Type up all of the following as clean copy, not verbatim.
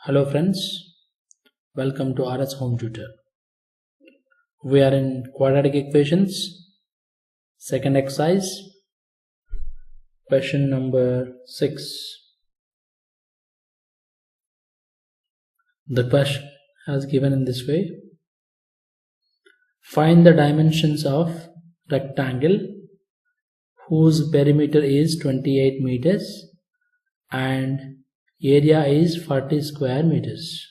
Hello friends, welcome to RS Home Tutor. We are in quadratic equations, second exercise, question number 6. The question is given in this way. Find the dimensions of rectangle whose perimeter is 28 meters and area is 40 square meters.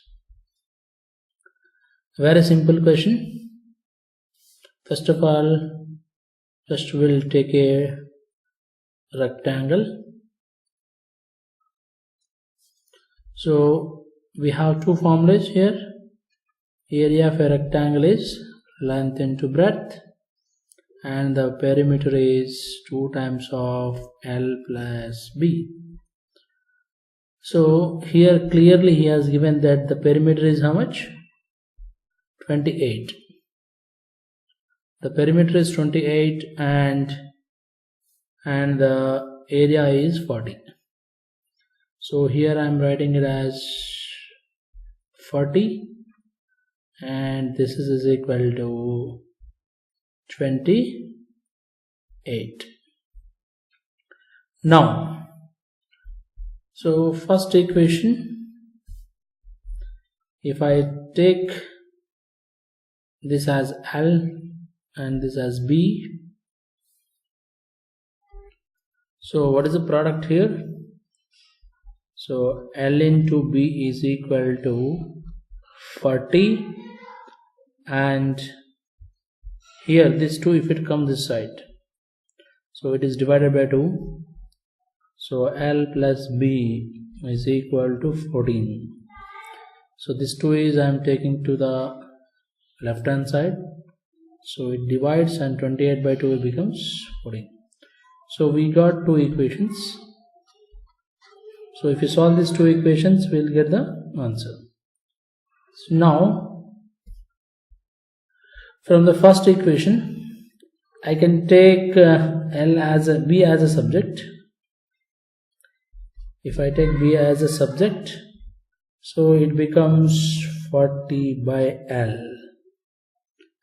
Very simple question. First of all, just we'll take a rectangle. So we have two formulas here. Area of a rectangle is length into breadth, and the perimeter is 2 times of L plus B. So here clearly he has given that the perimeter is how much? 28. The perimeter is 28 and the area is 40. So here I am writing it as 40 and this is equal to 28. Now, so first equation, if I take this as L and this as B, so what is the product here? So L into B is equal to 40, and here this 2, if it comes this side, so it is divided by 2. So L plus B is equal to 14. So this 2 is I am taking to the left hand side. So it divides and 28 by 2 becomes 14. So we got two equations. So if you solve these two equations, we'll get the answer. So now, from the first equation, I can take L as a B as a subject. If I take B as a subject, so it becomes 40 by L.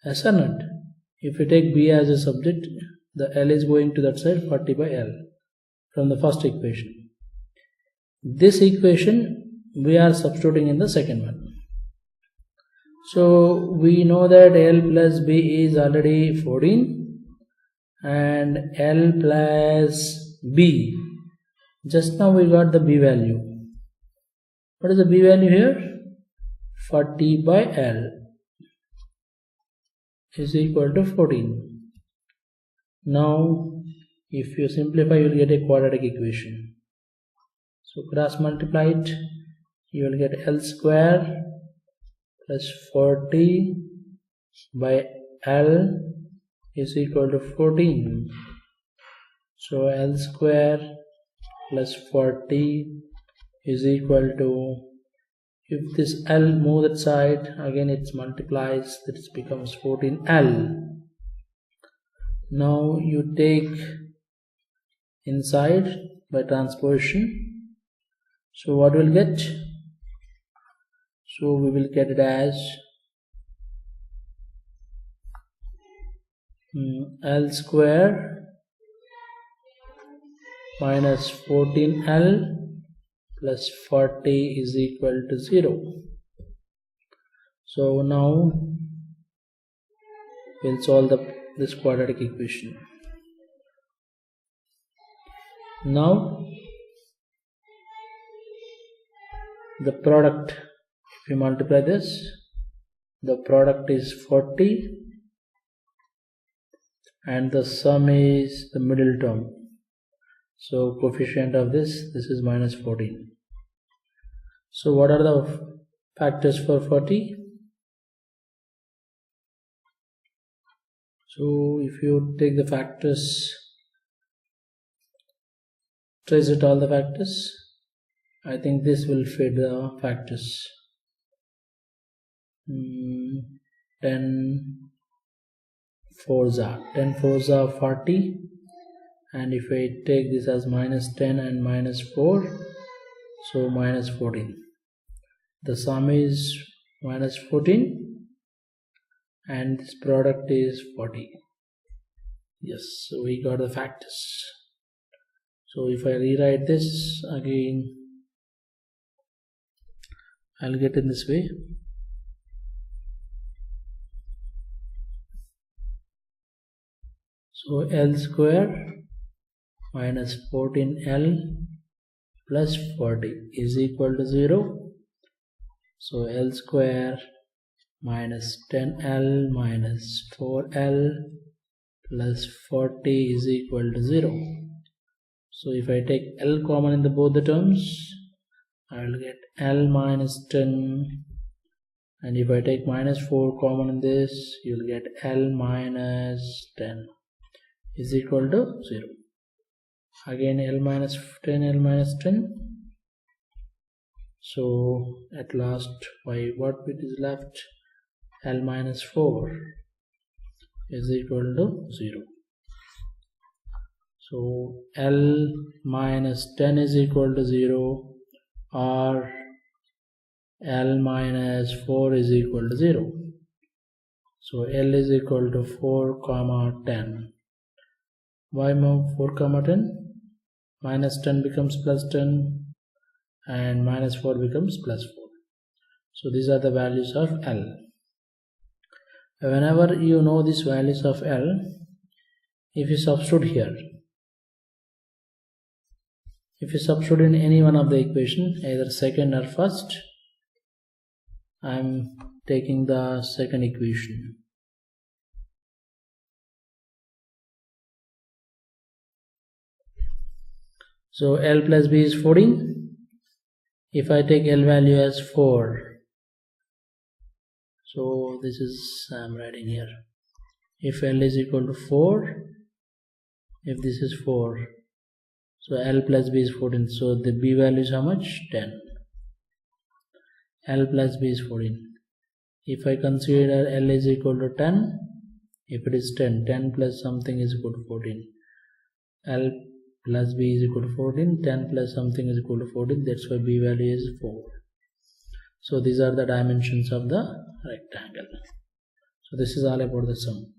Yes or not? If you take B as a subject, the L is going to that side, 40 by L from the first equation. This equation we are substituting in the second one. So we know that L plus B is already 14 and L plus B. Just now we got the B value. What is the B value here? 40 by L is equal to 14. Now if you simplify, you will get a quadratic equation. So cross multiply it, you will get L square plus 40 by L is equal to 14. So L square plus 40 is equal to, if this L move that side, again it multiplies, that becomes 14L. Now you take inside by transposition. So what we'll get? So we will get it as L square minus 14L plus 40 is equal to 0. So now we'll solve this quadratic equation. Now the product, if you multiply this, the product is 40 and the sum is the middle term. So coefficient of this is minus 14. So what are the factors for 40? So if you take the factors, trace it all the factors, I think this will fit the factors. 10 4s are 40, and if I take this as minus 10 and minus 4, so minus 14. the sum is minus 14 and this product is 40. Yes, so we got the factors. So if I rewrite this again, I'll get in this way. So L square minus 14L plus 40 is equal to 0. So L square minus 10L minus 4L plus 40 is equal to 0. So if I take L common in both the terms, I will get L minus 10, and if I take minus 4 common in this, you will get L minus 10 is equal to 0. Again L minus 10, L minus 10. So at last, by what bit is left? L minus 4 is equal to 0. So L minus 10 is equal to 0, or L minus 4 is equal to 0. So L is equal to 4 comma 10. Why 4 comma 10? Minus 10 becomes plus 10 and minus 4 becomes plus 4. So these are the values of L. Whenever you know these values of L, if you substitute here, if you substitute in any one of the equation, either second or first, I am taking the second equation. So L plus B is 14. If I take L value as 4, so this is, I am writing here, if L is equal to 4, if this is 4, so L plus B is 14, so the B value is how much? 10. L plus B is 14. If I consider L is equal to 10, if it is 10, 10 plus something is equal to 14. L plus B is equal to 14, 10 plus something is equal to 14, that's why B value is 4. So these are the dimensions of the rectangle. So this is all about the sum.